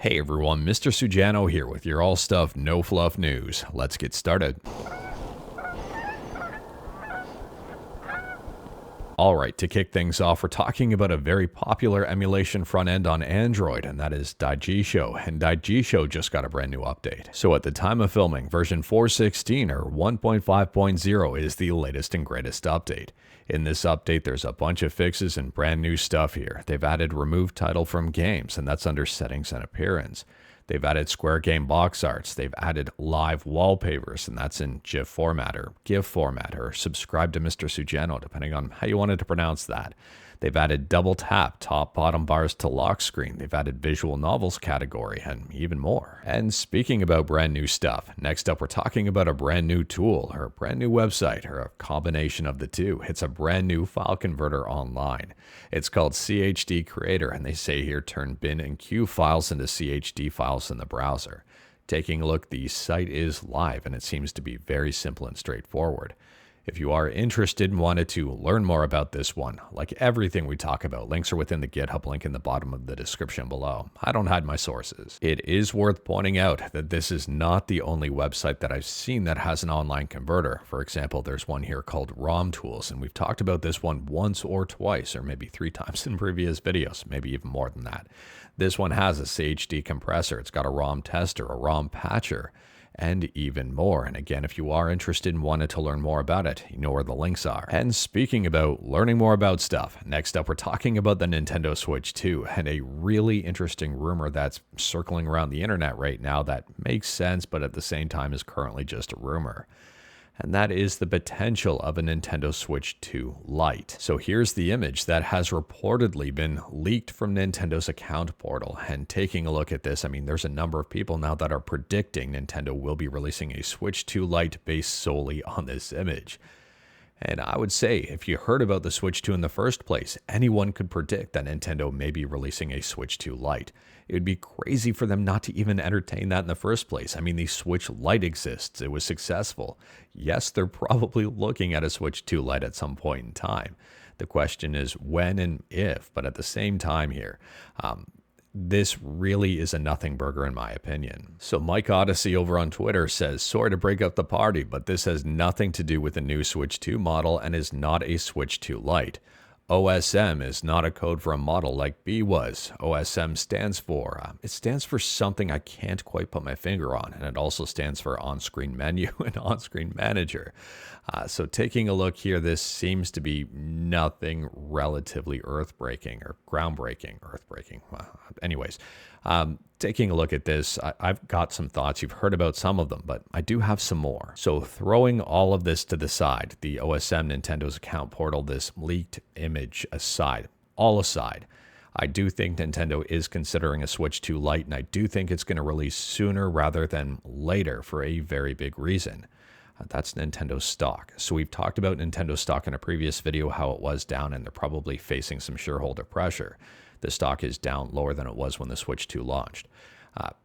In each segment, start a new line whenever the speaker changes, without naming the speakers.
Hey everyone, Mr. Sujano here with your all stuff, no fluff news. Let's get started. Alright, to kick things off, we're talking about a very popular emulation front end on Android, and that is Daijisho. And Daijisho just got a brand new update. So at the time of filming, version 4.16 or 1.5.0 is the latest and greatest update. In this update, there's a bunch of fixes and brand new stuff here. They've added remove title from games, and that's under settings and appearance. They've added square game box arts. They've added live wallpapers, and that's in GIF format or GIF format or subscribe to Mr. Sujano, depending on how you wanted to pronounce that. They've added double tap top bottom bars to lock screen. They've added visual novels category and even more. And speaking about brand new stuff, next up we're talking about a brand new tool or a brand new website or a combination of the two. It's a brand new file converter online. It's called CHD Creator, and they say here turn bin and queue files into CHD files in the browser. Taking a look, the site is live and it seems to be very simple and straightforward. If you are interested and wanted to learn more about this one, like everything we talk about, links are within the GitHub link in the bottom of the description below. I don't hide my sources. It is worth pointing out that this is not the only website that I've seen that has an online converter. For example, there's one here called ROM Tools, and we've talked about this one once or twice, or maybe 3 times in previous videos, maybe even more than that. This one has a CHD compressor, it's got a ROM tester, a ROM patcher, and even more. And again, if you are interested and wanted to learn more about it, you know where the links are. And speaking about learning more about stuff, next up we're talking about the Nintendo Switch 2 and a really interesting rumor that's circling around the internet right now that makes sense, but at the same time is currently just a rumor. And that is the potential of a Nintendo Switch 2 Lite. So here's the image that has reportedly been leaked from Nintendo's account portal. And taking a look at this, I mean, there's a number of people now that are predicting Nintendo will be releasing a Switch 2 Lite based solely on this image. And I would say, if you heard about the Switch 2 in the first place, anyone could predict that Nintendo may be releasing a Switch 2 Lite. It would be crazy for them not to even entertain that in the first place. I mean, the Switch Lite exists. It was successful. Yes, they're probably looking at a Switch 2 Lite at some point in time. The question is when and if, but at the same time here, this really is a nothing burger in my opinion. So Mike Odyssey over on Twitter says, sorry to break up the party, but this has nothing to do with the new Switch 2 model and is not a Switch 2 Lite. OSM is not a code for a model like B was. OSM stands for, it stands for something I can't quite put my finger on, and it also stands for on-screen menu and on-screen manager. So taking a look here, this seems to be nothing relatively earth-breaking or groundbreaking, earth-breaking. Anyways, taking a look at this, I've got some thoughts. You've heard about some of them, but I do have some more. So throwing all of this to the side, the OSM Nintendo's account portal, this leaked image aside, all aside, I do think Nintendo is considering a Switch 2 Lite, and I do think it's going to release sooner rather than later for a very big reason. That's Nintendo stock. So we've talked about Nintendo stock in a previous video, how it was down, and they're probably facing some shareholder pressure. The stock is down lower than it was when the Switch 2 launched.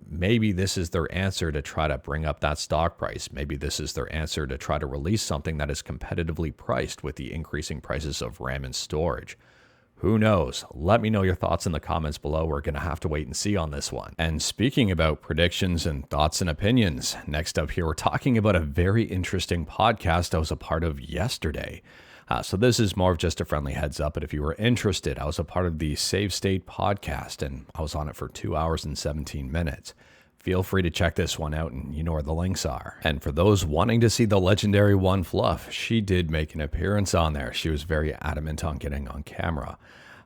Maybe this is their answer to try to bring up that stock price. Maybe this is their answer to try to release something that is competitively priced with the increasing prices of RAM and storage. Who knows? Let me know your thoughts in the comments below. We're going to have to wait and see on this one. And speaking about predictions and thoughts and opinions, next up here, we're talking about a very interesting podcast I was a part of yesterday. So this is more of just a friendly heads up, but if you were interested, I was a part of the SaveState Podcast, and I was on it for 2 hours and 17 minutes. Feel free to check this one out, and you know where the links are. And for those wanting to see the legendary One Fluff, she did make an appearance on there. She was very adamant on getting on camera.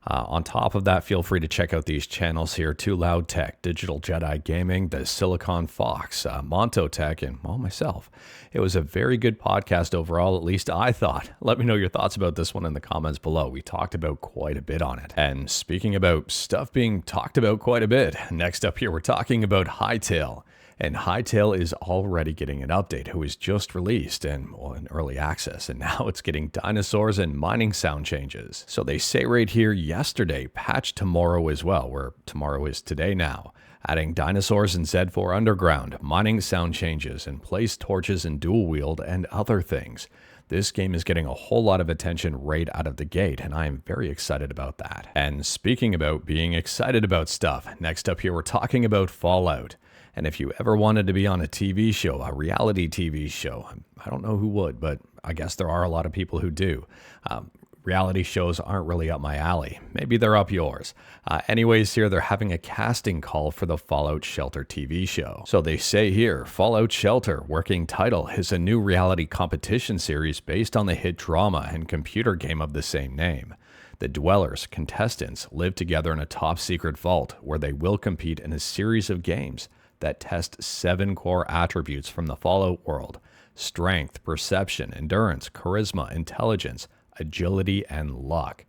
On top of that, feel free to check out these channels here, Too Loud Tech, Digital Jedi Gaming, the Silicon Fox, Monto Tech, and well, myself. It was a very good podcast overall, at least I thought. Let me know your thoughts about this one in the comments below. We talked about quite a bit on it. And speaking about stuff being talked about quite a bit, next up here, we're talking about Hytale. And Hytale is already getting an update, who was just released in early access, and now it's getting dinosaurs and mining sound changes. So they say right here, yesterday, patch tomorrow as well, where tomorrow is today now, adding dinosaurs and Z4 Underground, mining sound changes, and place torches and dual wield, and other things. This game is getting a whole lot of attention right out of the gate, and I am very excited about that. And speaking about being excited about stuff, next up here we're talking about Fallout. And if you ever wanted to be on a TV show, a reality TV show, I don't know who would, but I guess there are a lot of people who do. Reality shows aren't really up my alley. Maybe they're up yours. Anyways, here they're having a casting call for the Fallout Shelter TV show. So they say here, Fallout Shelter, working title, is a new reality competition series based on the hit drama and computer game of the same name. The Dwellers, contestants, live together in a top-secret vault where they will compete in a series of games that test 7 core attributes from the Fallout world: strength, perception, endurance, charisma, intelligence, agility, and luck.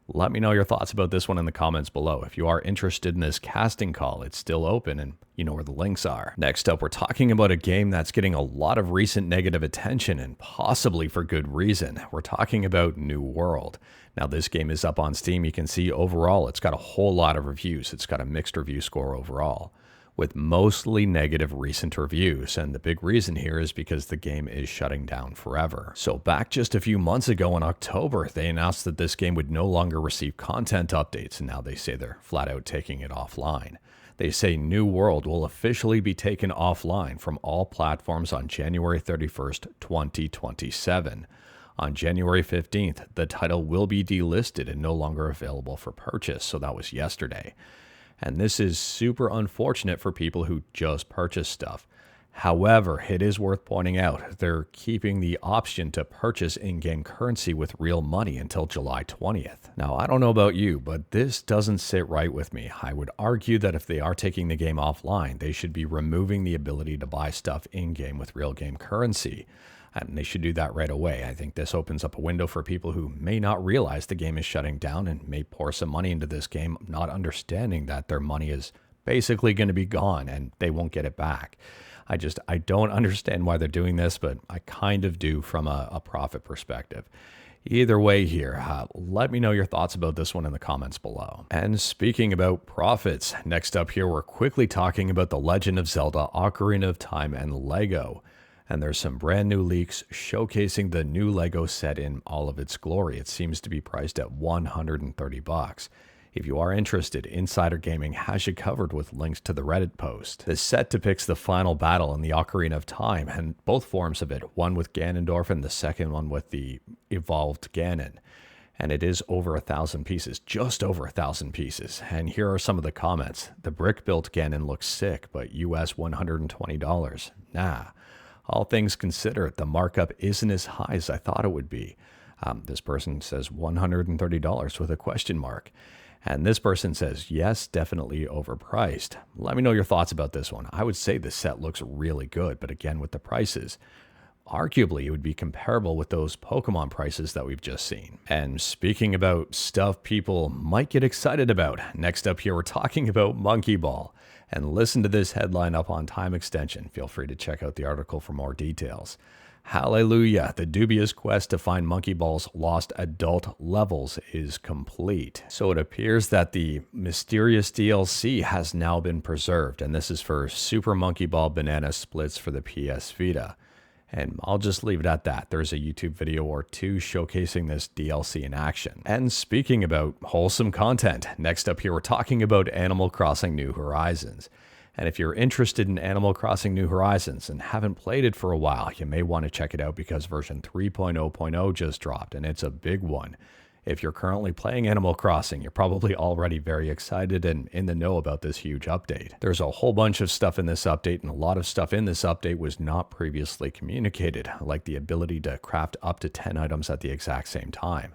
Let me know your thoughts about this one in the comments below. If you are interested in this casting call, it's still open and you know where the links are. Next up, we're talking about a game that's getting a lot of recent negative attention and possibly for good reason. We're talking about New World. Now, this game is up on Steam. You can see overall it's got a whole lot of reviews. It's got a mixed review score overall, with mostly negative recent reviews, and the big reason here is because the game is shutting down forever. So back just a few months ago in October, they announced that this game would no longer receive content updates, and now they say they're flat out taking it offline. They say New World will officially be taken offline from all platforms on January 31st, 2027. On January 15th, the title will be delisted and no longer available for purchase, so that was yesterday. And this is super unfortunate for people who just purchase stuff. However, it is worth pointing out they're keeping the option to purchase in-game currency with real money until July 20th. Now, I don't know about you, but this doesn't sit right with me. I would argue that if they are taking the game offline, they should be removing the ability to buy stuff in-game with real game currency. And they should do that right away. I think this opens up a window for people who may not realize the game is shutting down and may pour some money into this game, not understanding that their money is basically going to be gone and they won't get it back. I don't understand why they're doing this, but I kind of do from a profit perspective. Either way here, let me know your thoughts about this one in the comments below. And speaking about profits, next up here, we're quickly talking about The Legend of Zelda Ocarina of Time and Lego. And there's some brand new leaks showcasing the new Lego set in all of its glory. It seems to be priced at $130. If you are interested, Insider Gaming has you covered with links to the Reddit post. The set depicts the final battle in the Ocarina of Time, and both forms of it, one with Ganondorf and the second one with the evolved Ganon. And it is over 1,000 pieces, just over 1,000 pieces. And here are some of the comments. The brick-built Ganon looks sick, but US $120. Nah. All things considered, the markup isn't as high as I thought it would be. This person says $130 with a question mark. And this person says, yes, definitely overpriced. Let me know your thoughts about this one. I would say the set looks really good, but again, with the prices, arguably it would be comparable with those Pokemon prices that we've just seen. And speaking about stuff people might get excited about, next up here we're talking about Monkey Ball. And listen to this headline up on Time Extension. Feel free to check out the article for more details. Hallelujah, the dubious quest to find Monkey Ball's lost adult levels is complete. So it appears that the mysterious DLC has now been preserved, and this is for Super Monkey Ball Banana Splits for the PS Vita. And I'll just leave it at that. There's a YouTube video or two showcasing this DLC in action. And speaking about wholesome content, next up here we're talking about Animal Crossing New Horizons. And if you're interested in Animal Crossing New Horizons and haven't played it for a while, you may want to check it out because version 3.0.0 just dropped, and it's a big one. If you're currently playing Animal Crossing, you're probably already very excited and in the know about this huge update. There's a whole bunch of stuff in this update, and a lot of stuff in this update was not previously communicated, like the ability to craft up to 10 items at the exact same time.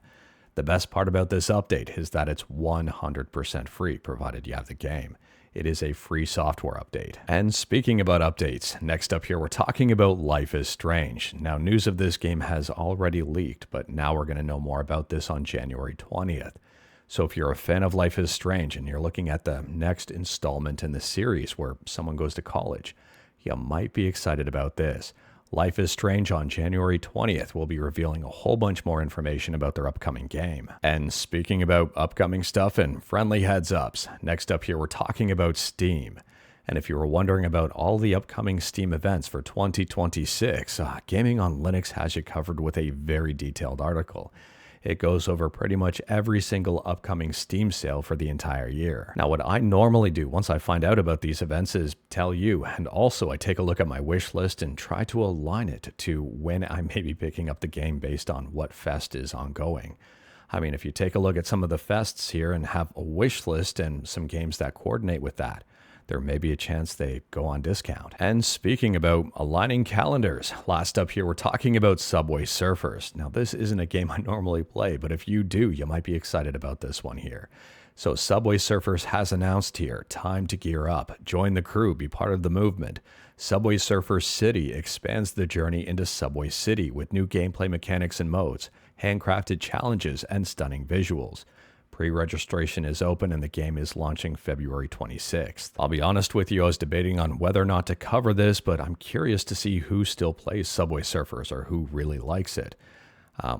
The best part about this update is that it's 100% free, provided you have the game. It is a free software update. And speaking about updates, next up here we're talking about Life is Strange. Now, news of this game has already leaked, but now we're going to know more about this on January 20th. So if you're a fan of Life is Strange and you're looking at the next installment in the series where someone goes to college, you might be excited about this. Life is Strange on January 20th will be revealing a whole bunch more information about their upcoming game. And speaking about upcoming stuff and friendly heads ups, next up here we're talking about Steam. And if you were wondering about all the upcoming Steam events for 2026, Gaming on Linux has you covered with a very detailed article. It goes over pretty much every single upcoming Steam sale for the entire year. Now, what I normally do once I find out about these events is tell you, and also I take a look at my wish list and try to align it to when I may be picking up the game based on what fest is ongoing. I mean, if you take a look at some of the fests here and have a wish list and some games that coordinate with that, there may be a chance they go on discount. And speaking about aligning calendars, last up here we're talking about Subway Surfers. Now this isn't a game I normally play, but if you do, you might be excited about this one here. So Subway Surfers has announced here, time to gear up, join the crew, be part of the movement. Subway Surfers City expands the journey into Subway City with new gameplay mechanics and modes, handcrafted challenges, and stunning visuals. Pre-registration is open and the game is launching February 26th. I'll be honest with you, I was debating on whether or not to cover this, but I'm curious to see who still plays Subway Surfers or who really likes it.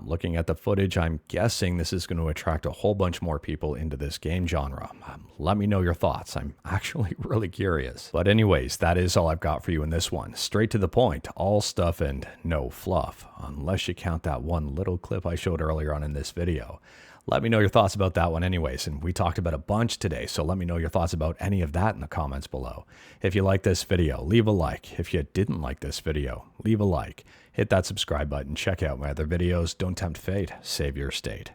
Looking at the footage, I'm guessing this is going to attract a whole bunch more people into this game genre. Let me know your thoughts. I'm actually really curious. But anyways, that is all I've got for you in this one. Straight to the point, all stuff and no fluff, unless you count that one little clip I showed earlier on in this video. Let me know your thoughts about that one anyways, and we talked about a bunch today, so let me know your thoughts about any of that in the comments below. If you like this video, leave a like. If you didn't like this video, leave a like. Hit that subscribe button, check out my other videos. Don't tempt fate, save your state.